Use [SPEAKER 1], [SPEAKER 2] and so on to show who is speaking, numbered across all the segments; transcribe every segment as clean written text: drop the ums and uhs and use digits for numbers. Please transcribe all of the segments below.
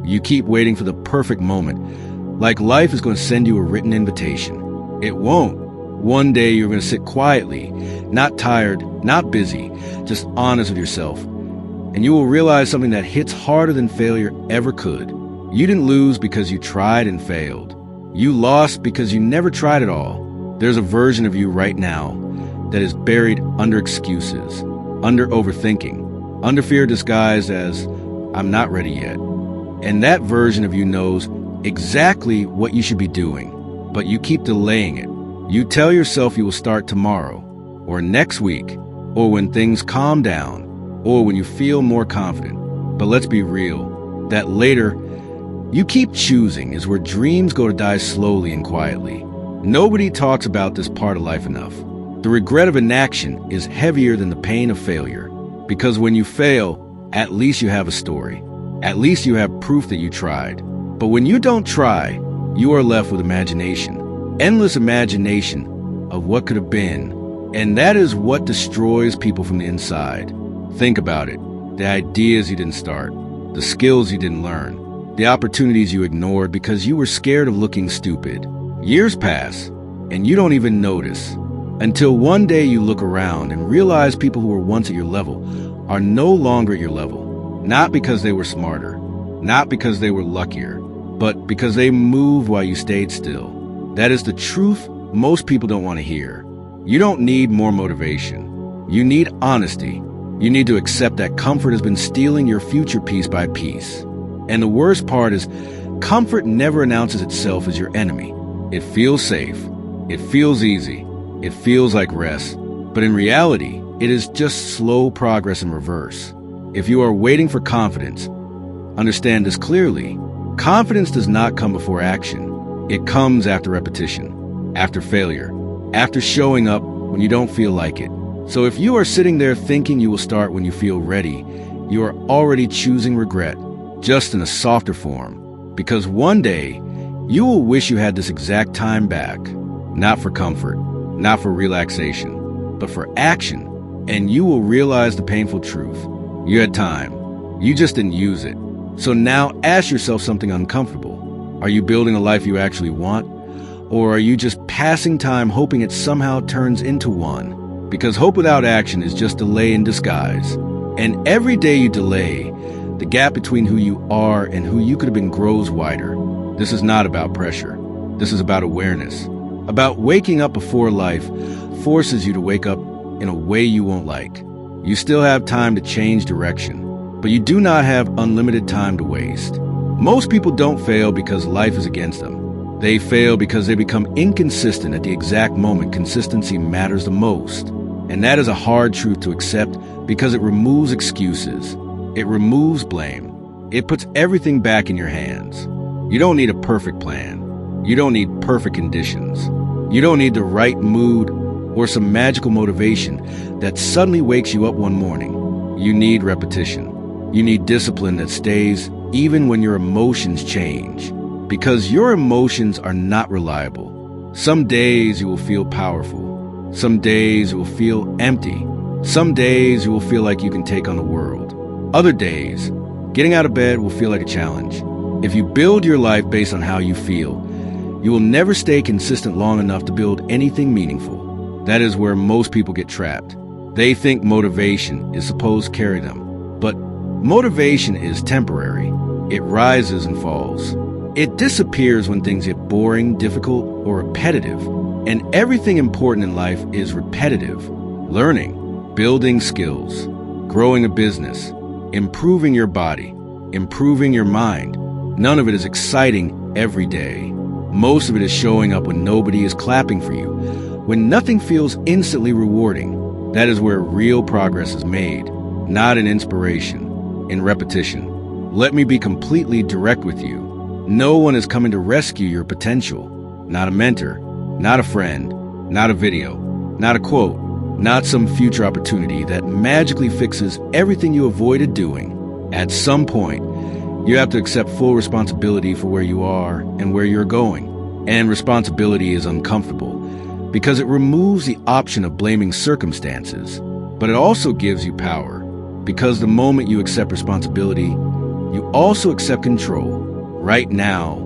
[SPEAKER 1] You keep waiting for the perfect moment, like life is going to send you a written invitation. It won't. One day you're going to sit quietly, not tired, not busy, just honest with yourself. And you will realize something that hits harder than failure ever could. You didn't lose because you tried and failed. You lost because you never tried at all. There's a version of you right now that is buried under excuses, under overthinking, under fear disguised as, I'm not ready yet. And that version of you knows exactly what you should be doing, but you keep delaying it. You tell yourself you will start tomorrow, or next week, or when things calm down, or when you feel more confident. But let's be real, that later you keep choosing is where dreams go to die slowly and quietly. Nobody talks about this part of life enough. The regret of inaction is heavier than the pain of failure, because when you fail, at least you have a story. At least you have proof that you tried. But when you don't try, you are left with imagination. Endless imagination of what could have been. And that is what destroys people from the inside. Think about it. The ideas you didn't start. The skills you didn't learn. The opportunities you ignored because you were scared of looking stupid. Years pass, and you don't even notice. Until one day you look around and realize people who were once at your level are no longer at your level. Not because they were smarter, not because they were luckier, but because they moved while you stayed still. That is the truth most people don't want to hear. You don't need more motivation. You need honesty. You need to accept that comfort has been stealing your future piece by piece. And the worst part is, comfort never announces itself as your enemy. It feels safe. It feels easy. It feels like rest. But in reality, it is just slow progress in reverse. If you are waiting for confidence, understand this clearly. Confidence does not come before action. It comes after repetition, after failure, after showing up when you don't feel like it. So if you are sitting there thinking you will start when you feel ready, you are already choosing regret, just in a softer form. Because one day, you will wish you had this exact time back, not for comfort, not for relaxation, but for action. And you will realize the painful truth. You had time. You just didn't use it. So now ask yourself something uncomfortable. Are you building a life you actually want? Or are you just passing time hoping it somehow turns into one? Because hope without action is just delay in disguise. And every day you delay, the gap between who you are and who you could have been grows wider. This is not about pressure. This is about awareness. About waking up before life forces you to wake up in a way you won't like. You still have time to change direction, but you do not have unlimited time to waste. Most people don't fail because life is against them. They fail because they become inconsistent at the exact moment consistency matters the most. And that is a hard truth to accept because it removes excuses. It removes blame. It puts everything back in your hands. You don't need a perfect plan. You don't need perfect conditions. You don't need the right mood or some magical motivation that suddenly wakes you up one morning. You need repetition. You need discipline that stays even when your emotions change. Because your emotions are not reliable. Some days you will feel powerful. Some days you will feel empty. Some days you will feel like you can take on the world. Other days, getting out of bed will feel like a challenge. If you build your life based on how you feel, you will never stay consistent long enough to build anything meaningful. That is where most people get trapped. They think motivation is supposed to carry them. But motivation is temporary. It rises and falls. It disappears when things get boring, difficult, or repetitive. And everything important in life is repetitive. Learning, building skills, growing a business, improving your body, improving your mind. None of it is exciting every day. Most of it is showing up when nobody is clapping for you, when nothing feels instantly rewarding. That is where real progress is made, not in inspiration, in repetition. Let me be completely direct with you. No one is coming to rescue your potential. Not a mentor, not a friend, not a video, not a quote, not some future opportunity that magically fixes everything you avoided doing. At some point, you have to accept full responsibility for where you are and where you're going. And responsibility is uncomfortable because it removes the option of blaming circumstances, but it also gives you power because the moment you accept responsibility, you also accept control. Right now,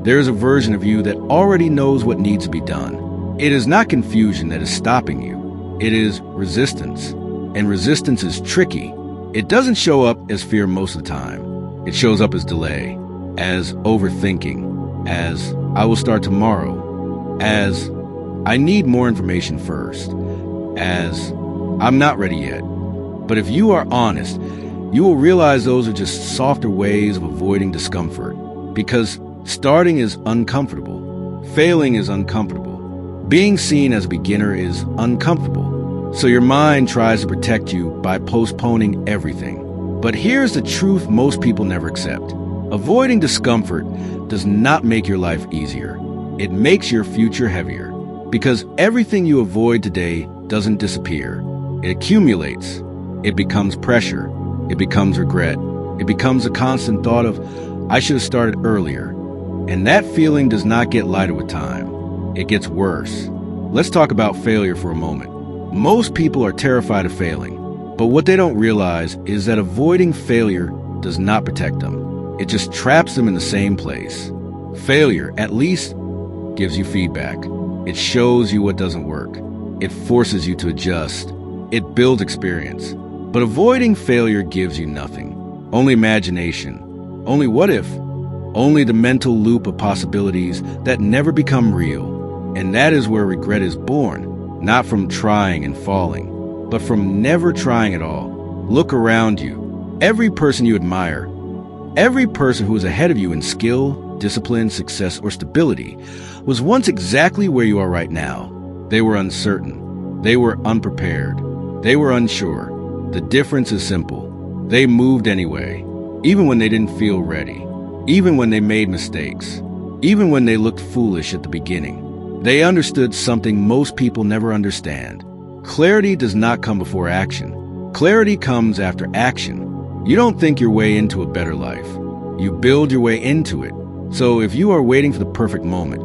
[SPEAKER 1] there is a version of you that already knows what needs to be done. It is not confusion that is stopping you. It is resistance. And resistance is tricky. It doesn't show up as fear most of the time. It shows up as delay, as overthinking, as I will start tomorrow, as I need more information first, as I'm not ready yet. But if you are honest, you will realize those are just softer ways of avoiding discomfort, because starting is uncomfortable. Failing is uncomfortable. Being seen as a beginner is uncomfortable. So your mind tries to protect you by postponing everything. But here's the truth most people never accept. Avoiding discomfort does not make your life easier. It makes your future heavier. Because everything you avoid today doesn't disappear. It accumulates. It becomes pressure. It becomes regret. It becomes a constant thought of, I should have started earlier. And that feeling does not get lighter with time. It gets worse. Let's talk about failure for a moment. Most people are terrified of failing. But what they don't realize is that avoiding failure does not protect them. It just traps them in the same place. Failure, at least, gives you feedback. It shows you what doesn't work. It forces you to adjust. It builds experience. But avoiding failure gives you nothing. Only imagination. Only what if. Only the mental loop of possibilities that never become real. And that is where regret is born, not from trying and falling, but from never trying at all. Look around you. Every person you admire, every person who is ahead of you in skill, discipline, success, or stability, was once exactly where you are right now. They were uncertain. They were unprepared. They were unsure. The difference is simple. They moved anyway, even when they didn't feel ready, even when they made mistakes, even when they looked foolish at the beginning. They understood something most people never understand. Clarity does not come before action. Clarity comes after action. You don't think your way into a better life. You build your way into it. So if you are waiting for the perfect moment,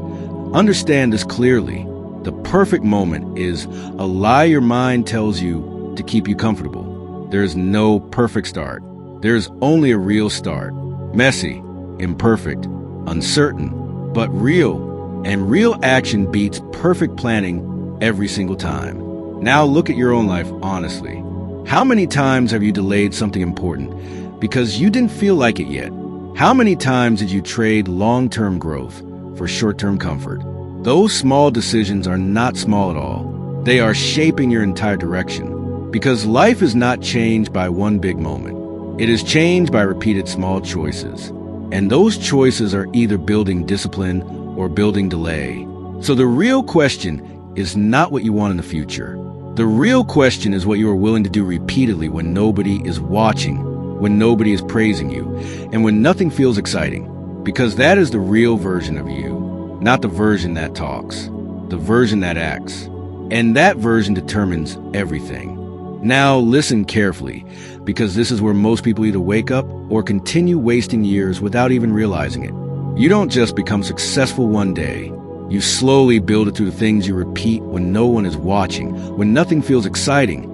[SPEAKER 1] understand this clearly. The perfect moment is a lie your mind tells you to keep you comfortable. There is no perfect start. There is only a real start. Messy, imperfect, uncertain, but real. And real action beats perfect planning every single time. Now look at your own life honestly. How many times have you delayed something important because you didn't feel like it yet? How many times did you trade long-term growth for short-term comfort? Those small decisions are not small at all. They are shaping your entire direction. Because life is not changed by one big moment. It is changed by repeated small choices. And those choices are either building discipline or building delay. So the real question is not what you want in the future. The real question is what you are willing to do repeatedly when nobody is watching, when nobody is praising you, and when nothing feels exciting. Because that is the real version of you, not the version that talks, the version that acts. And that version determines everything. Now listen carefully, because this is where most people either wake up or continue wasting years without even realizing it. You don't just become successful one day. You slowly build it through the things you repeat when no one is watching, when nothing feels exciting,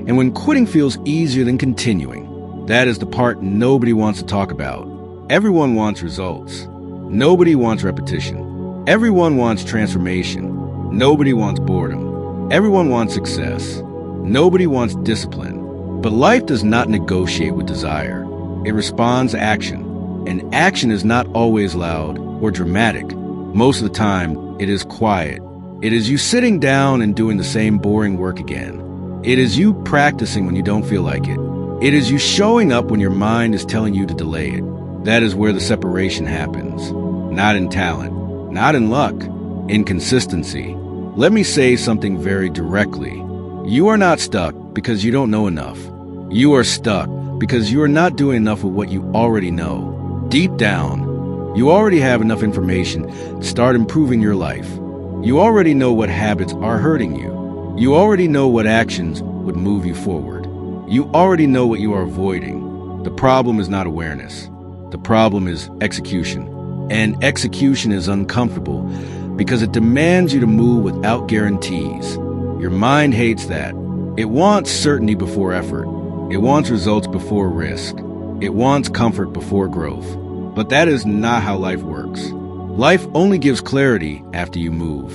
[SPEAKER 1] and when quitting feels easier than continuing. That is the part nobody wants to talk about. Everyone wants results. Nobody wants repetition. Everyone wants transformation. Nobody wants boredom. Everyone wants success. Nobody wants discipline. But life does not negotiate with desire. It responds to action. And action is not always loud or dramatic. Most of the time, it is quiet. It is you sitting down and doing the same boring work again. It is you practicing when you don't feel like it. It is you showing up when your mind is telling you to delay it. That is where the separation happens. Not in talent, not in luck, in consistency. Let me say something very directly. You are not stuck because you don't know enough. You are stuck because you are not doing enough of what you already know. Deep down, you already have enough information to start improving your life. You already know what habits are hurting you. You already know what actions would move you forward. You already know what you are avoiding. The problem is not awareness. The problem is execution. And execution is uncomfortable because it demands you to move without guarantees. Your mind hates that. It wants certainty before effort. It wants results before risk. It wants comfort before growth. But that is not how life works. Life only gives clarity after you move.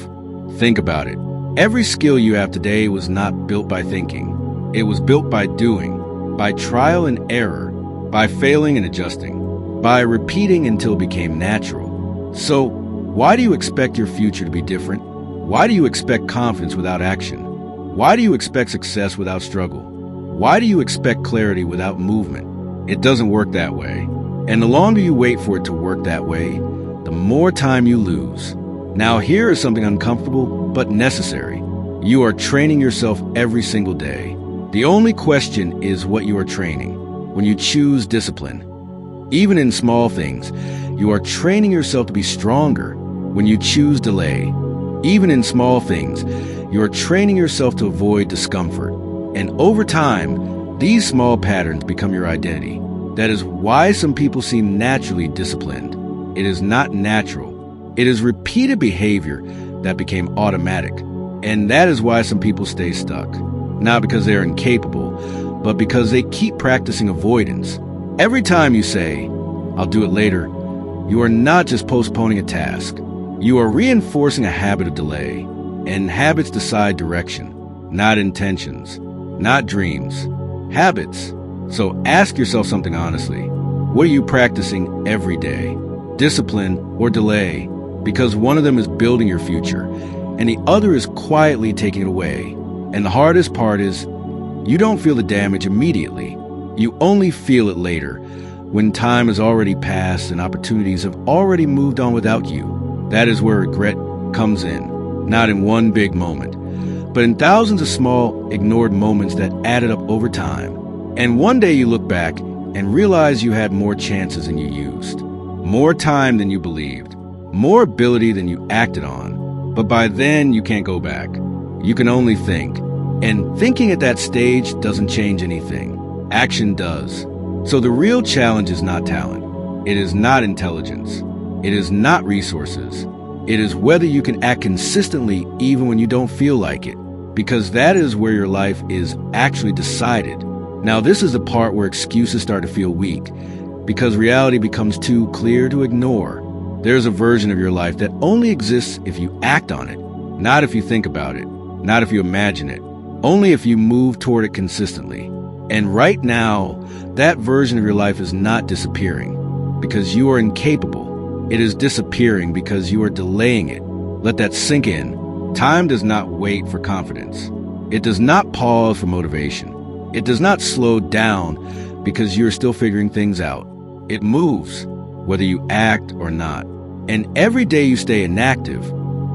[SPEAKER 1] Think about it. Every skill you have today was not built by thinking. It was built by doing, by trial and error, by failing and adjusting, by repeating until it became natural. So, why do you expect your future to be different? Why do you expect confidence without action? Why do you expect success without struggle? Why do you expect clarity without movement? It doesn't work that way. And the longer you wait for it to work that way, the more time you lose. Now here is something uncomfortable but necessary. You are training yourself every single day. The only question is what you are training. When you choose discipline, even in small things, you are training yourself to be stronger. When you choose delay, even in small things, you are training yourself to avoid discomfort. And over time, these small patterns become your identity. That is why some people seem naturally disciplined. It is not natural. It is repeated behavior that became automatic. And that is why some people stay stuck. Not because they are incapable, but because they keep practicing avoidance. Every time you say, "I'll do it later," you are not just postponing a task. You are reinforcing a habit of delay. And habits decide direction, not intentions, not dreams. Habits. So ask yourself something honestly. What are you practicing every day? Discipline or delay? Because one of them is building your future, and the other is quietly taking it away. And the hardest part is, you don't feel the damage immediately. You only feel it later, when time has already passed and opportunities have already moved on without you. That is where regret comes in, not in one big moment, but in thousands of small, ignored moments that added up over time. And one day you look back and realize you had more chances than you used, more time than you believed, more ability than you acted on. But by then, you can't go back. You can only think. And thinking at that stage doesn't change anything. Action does. So the real challenge is not talent. It is not intelligence. It is not resources. It is whether you can act consistently even when you don't feel like it. Because that is where your life is actually decided. Now, this is the part where excuses start to feel weak, because reality becomes too clear to ignore. There's a version of your life that only exists if you act on it, not if you think about it, not if you imagine it, only if you move toward it consistently. And right now, that version of your life is not disappearing because you are incapable. It is disappearing because you are delaying it. Let that sink in. Time does not wait for confidence. It does not pause for motivation. It does not slow down because you're still figuring things out. It moves, whether you act or not. And every day you stay inactive,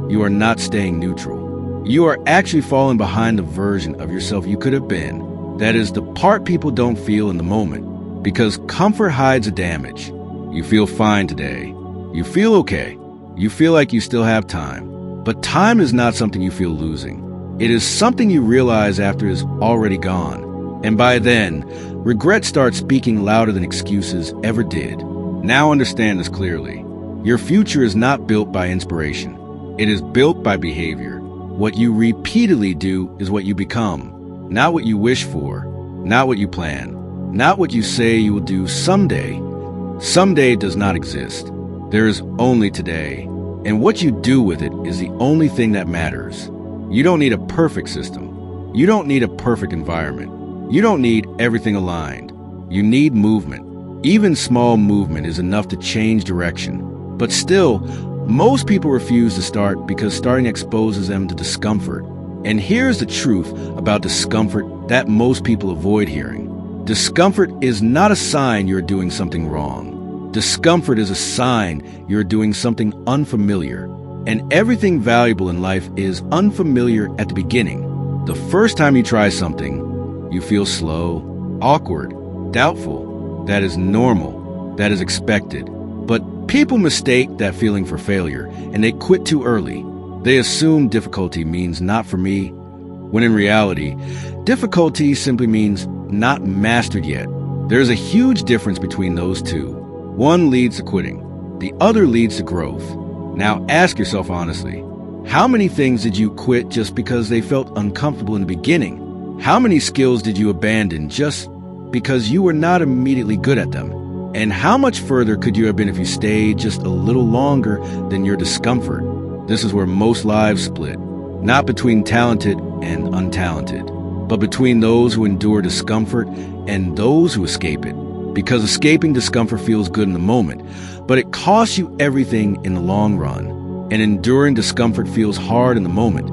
[SPEAKER 1] you are not staying neutral. You are actually falling behind the version of yourself you could have been. That is the part people don't feel in the moment, because comfort hides the damage. You feel fine today. You feel okay. You feel like you still have time. But time is not something you feel losing. It is something you realize after it is already gone. And by then, regret starts speaking louder than excuses ever did. Now understand this clearly. Your future is not built by inspiration. It is built by behavior. What you repeatedly do is what you become. Not what you wish for, not what you plan, not what you say you will do someday. Someday does not exist. There is only today. And what you do with it is the only thing that matters. You don't need a perfect system. You don't need a perfect environment. You don't need everything aligned. You need movement. Even small movement is enough to change direction. But still, most people refuse to start because starting exposes them to discomfort. And here's the truth about discomfort that most people avoid hearing. Discomfort is not a sign you're doing something wrong. Discomfort is a sign you're doing something unfamiliar. And everything valuable in life is unfamiliar at the beginning. The first time you try something, you feel slow, awkward, doubtful. That is normal. That is expected. But people mistake that feeling for failure, and they quit too early. They assume difficulty means not for me, when in reality, difficulty simply means not mastered yet. There's a huge difference between those two. One leads to quitting. The other leads to growth. Now ask yourself honestly, how many things did you quit just because they felt uncomfortable in the beginning? How many skills did you abandon just because you were not immediately good at them. And how much further could you have been if you stayed just a little longer than your discomfort? This is where most lives split, not between talented and untalented, but between those who endure discomfort and those who escape it. Because escaping discomfort feels good in the moment, but it costs you everything in the long run. And enduring discomfort feels hard in the moment,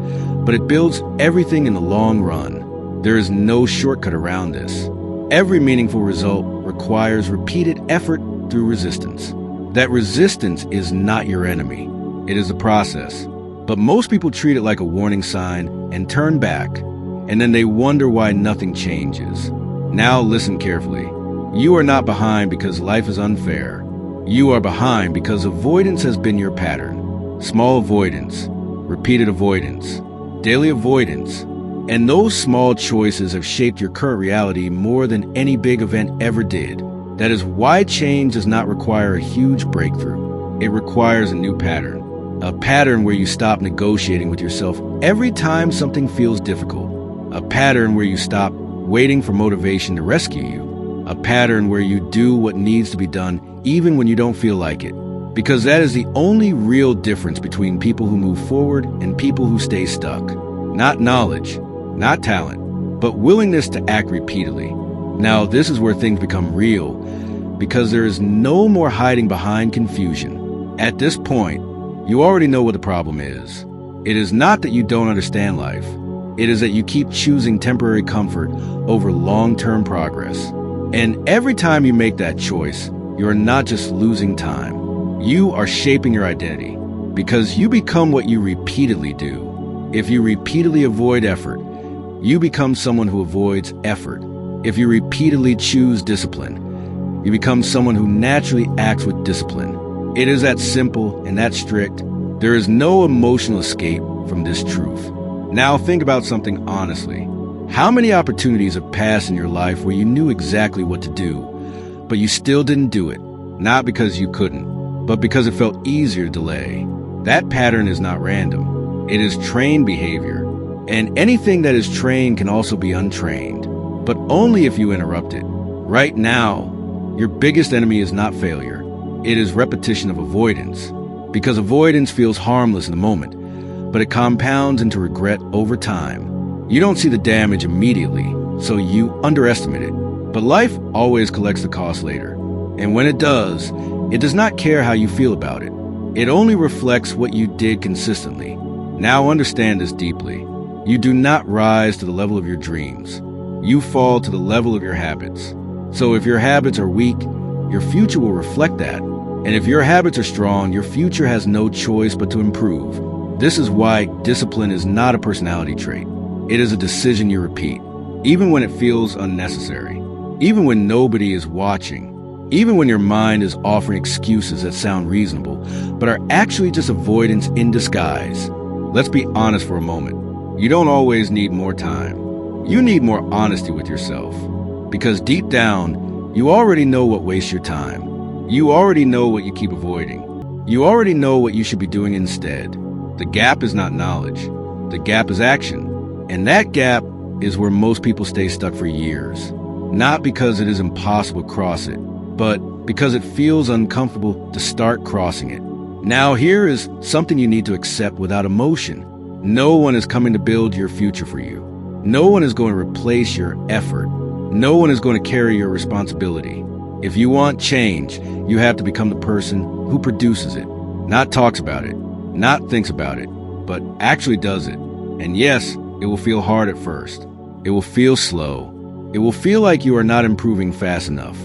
[SPEAKER 1] but it builds everything in the long run. There is no shortcut around this. Every meaningful result requires repeated effort through resistance. That resistance is not your enemy. It is a process. But most people treat it like a warning sign and turn back, and then they wonder why nothing changes. Now listen carefully. You are not behind because life is unfair. You are behind because avoidance has been your pattern. Small avoidance, repeated avoidance, daily avoidance, and those small choices have shaped your current reality more than any big event ever did. That is why change does not require a huge breakthrough. It requires a new pattern. A pattern where you stop negotiating with yourself every time something feels difficult. A pattern where you stop waiting for motivation to rescue you. A pattern where you do what needs to be done even when you don't feel like it. Because that is the only real difference between people who move forward and people who stay stuck. Not knowledge, not talent, but willingness to act repeatedly. Now, this is where things become real, because there is no more hiding behind confusion. At this point, you already know what the problem is. It is not that you don't understand life. It is that you keep choosing temporary comfort over long-term progress. And every time you make that choice, you are not just losing time. You are shaping your identity, because you become what you repeatedly do. If you repeatedly avoid effort, you become someone who avoids effort. If you repeatedly choose discipline, you become someone who naturally acts with discipline. It is that simple and that strict. There is no emotional escape from this truth. Now think about something honestly. How many opportunities have passed in your life where you knew exactly what to do, but you still didn't do it? Not because you couldn't, but because it felt easier to delay. That pattern is not random. It is trained behavior. And anything that is trained can also be untrained, but only if you interrupt it. Right now, your biggest enemy is not failure. It is repetition of avoidance. Because avoidance feels harmless in the moment, but it compounds into regret over time. You don't see the damage immediately, so you underestimate it. But life always collects the cost later. And when it does not care how you feel about it. It only reflects what you did consistently. Now understand this deeply. You do not rise to the level of your dreams. You fall to the level of your habits. So if your habits are weak, your future will reflect that. And if your habits are strong, your future has no choice but to improve. This is why discipline is not a personality trait. It is a decision you repeat, even when it feels unnecessary, even when nobody is watching, even when your mind is offering excuses that sound reasonable, but are actually just avoidance in disguise. Let's be honest for a moment. You don't always need more time. You need more honesty with yourself. Because deep down, you already know what wastes your time. You already know what you keep avoiding. You already know what you should be doing instead. The gap is not knowledge. The gap is action. And that gap is where most people stay stuck for years. Not because it is impossible to cross it, but because it feels uncomfortable to start crossing it. Now here is something you need to accept without emotion. No one is coming to build your future for you. No one is going to replace your effort. No one is going to carry your responsibility. If you want change, you have to become the person who produces it. Not talks about it, not thinks about it, but actually does it. And yes, it will feel hard at first. It will feel slow. It will feel like you are not improving fast enough.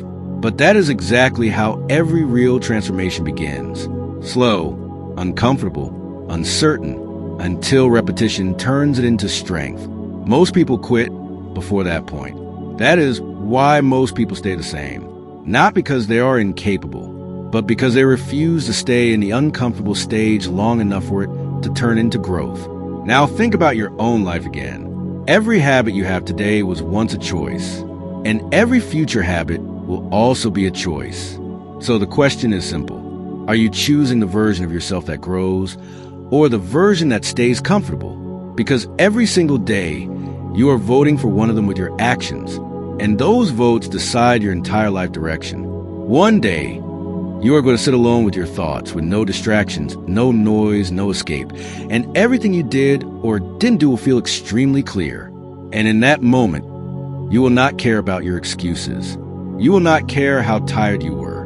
[SPEAKER 1] But that is exactly how every real transformation begins. Slow, uncomfortable, uncertain, until repetition turns it into strength. Most people quit before that point. That is why most people stay the same. Not because they are incapable, but because they refuse to stay in the uncomfortable stage long enough for it to turn into growth. Now think about your own life again. Every habit you have today was once a choice, and every future habit will also be a choice. So the question is simple. Are you choosing the version of yourself that grows, or the version that stays comfortable? Because every single day, you are voting for one of them with your actions. And those votes decide your entire life direction. One day, you are going to sit alone with your thoughts, with no distractions, no noise, no escape. And everything you did or didn't do will feel extremely clear. And in that moment, you will not care about your excuses. You will not care how tired you were.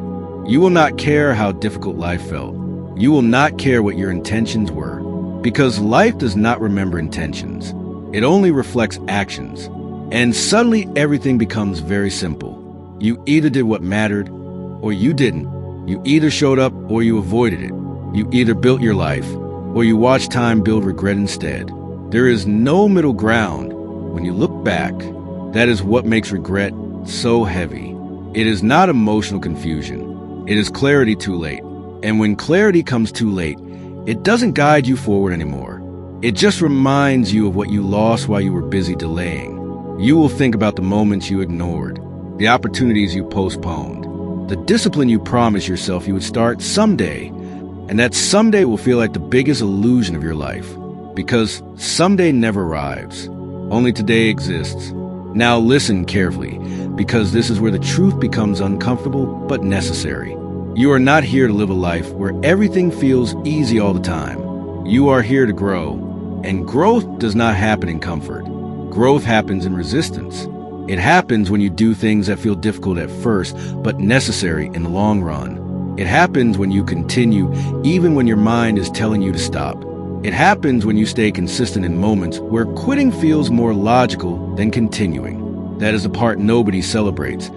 [SPEAKER 1] You will not care how difficult life felt. You will not care what your intentions were. Because life does not remember intentions. It only reflects actions. And suddenly everything becomes very simple. You either did what mattered or you didn't. You either showed up or you avoided it. You either built your life or you watched time build regret instead. There is no middle ground. When you look back, that is what makes regret so heavy. It is not emotional confusion. It is clarity too late. And when clarity comes too late, it doesn't guide you forward anymore. It just reminds you of what you lost while you were busy delaying. You will think about the moments you ignored, the opportunities you postponed, the discipline you promised yourself you would start someday. And that someday will feel like the biggest illusion of your life. Because someday never arrives. Only today exists. Now listen carefully, because this is where the truth becomes uncomfortable but necessary. You are not here to live a life where everything feels easy all the time. You are here to grow. And growth does not happen in comfort. Growth happens in resistance. It happens when you do things that feel difficult at first, but necessary in the long run. It happens when you continue, even when your mind is telling you to stop. It happens when you stay consistent in moments where quitting feels more logical than continuing. That is the part nobody celebrates.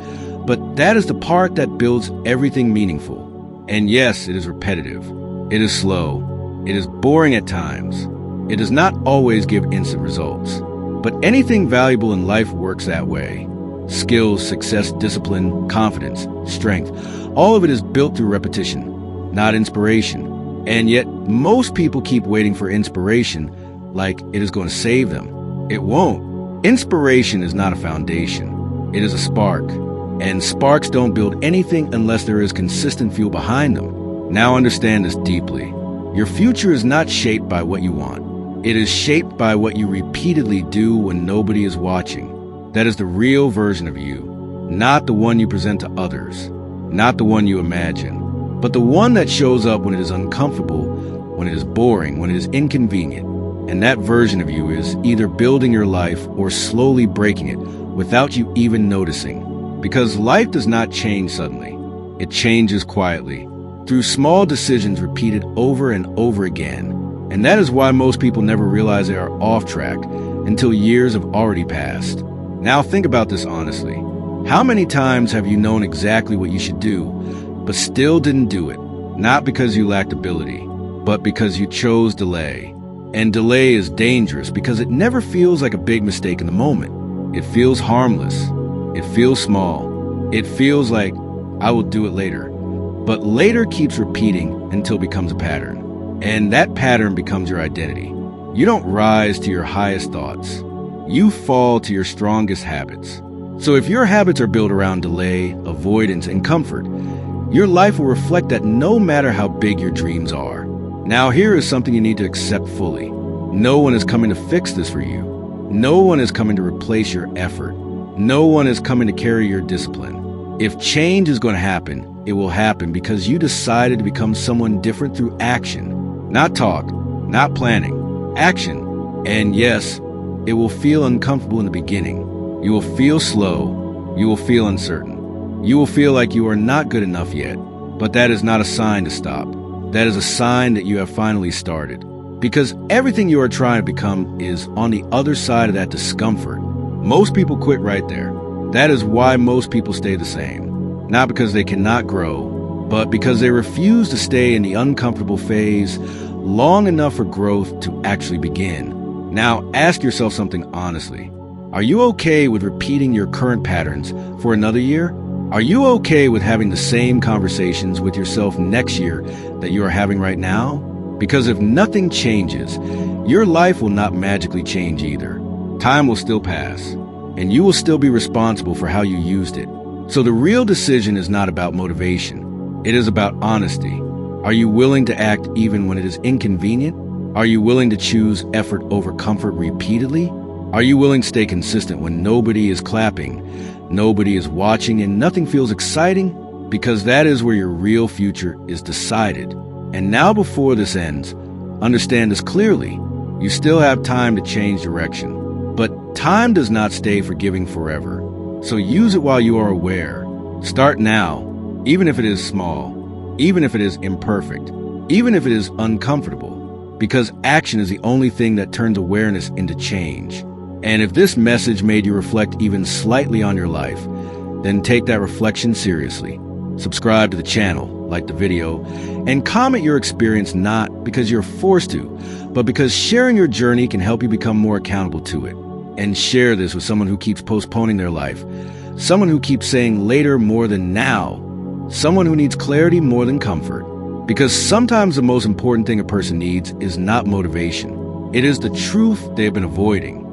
[SPEAKER 1] But that is the part that builds everything meaningful. And yes, it is repetitive. It is slow. It is boring at times. It does not always give instant results. But anything valuable in life works that way. Skills, success, discipline, confidence, strength, all of it is built through repetition, not inspiration. And yet, most people keep waiting for inspiration like it is going to save them. It won't. Inspiration is not a foundation. It is a spark. And sparks don't build anything unless there is consistent fuel behind them. Now understand this deeply. Your future is not shaped by what you want. It is shaped by what you repeatedly do when nobody is watching. That is the real version of you, not the one you present to others, not the one you imagine, but the one that shows up when it is uncomfortable, when it is boring, when it is inconvenient. And that version of you is either building your life or slowly breaking it without you even noticing. Because life does not change suddenly. It changes quietly, through small decisions repeated over and over again. And that is why most people never realize they are off track until years have already passed. Now think about this honestly. How many times have you known exactly what you should do, but still didn't do it? Not because you lacked ability, but because you chose delay. And delay is dangerous because it never feels like a big mistake in the moment. It feels harmless. It feels small. It feels like, I will do it later. But later keeps repeating until it becomes a pattern. And that pattern becomes your identity. You don't rise to your highest thoughts. You fall to your strongest habits. So if your habits are built around delay, avoidance, and comfort, your life will reflect that no matter how big your dreams are. Now here is something you need to accept fully. No one is coming to fix this for you. No one is coming to replace your effort. No one is coming to carry your discipline. If change is going to happen, it will happen because you decided to become someone different through action. Not talk, not planning, action. And yes, it will feel uncomfortable in the beginning. You will feel slow. You will feel uncertain. You will feel like you are not good enough yet. But that is not a sign to stop. That is a sign that you have finally started. Because everything you are trying to become is on the other side of that discomfort. Most people quit right there. That is why most people stay the same. Not because they cannot grow, but because they refuse to stay in the uncomfortable phase long enough for growth to actually begin. Now, ask yourself something honestly. Are you okay with repeating your current patterns for another year? Are you okay with having the same conversations with yourself next year that you are having right now? Because if nothing changes, your life will not magically change either. Time will still pass, and you will still be responsible for how you used it. So the real decision is not about motivation. It is about honesty. Are you willing to act even when it is inconvenient? Are you willing to choose effort over comfort repeatedly? Are you willing to stay consistent when nobody is clapping, nobody is watching, and nothing feels exciting? Because that is where your real future is decided. And now, before this ends, understand this clearly. You still have time to change direction. But time does not stay forgiving forever. So use it while you are aware. Start now, even if it is small, even if it is imperfect, even if it is uncomfortable. Because action is the only thing that turns awareness into change. And if this message made you reflect even slightly on your life, then take that reflection seriously. Subscribe to the channel, like the video, and comment your experience not because you're forced to, but because sharing your journey can help you become more accountable to it. And share this with someone who keeps postponing their life, someone who keeps saying later more than now, someone who needs clarity more than comfort. Because sometimes the most important thing a person needs is not motivation. It is the truth they've been avoiding.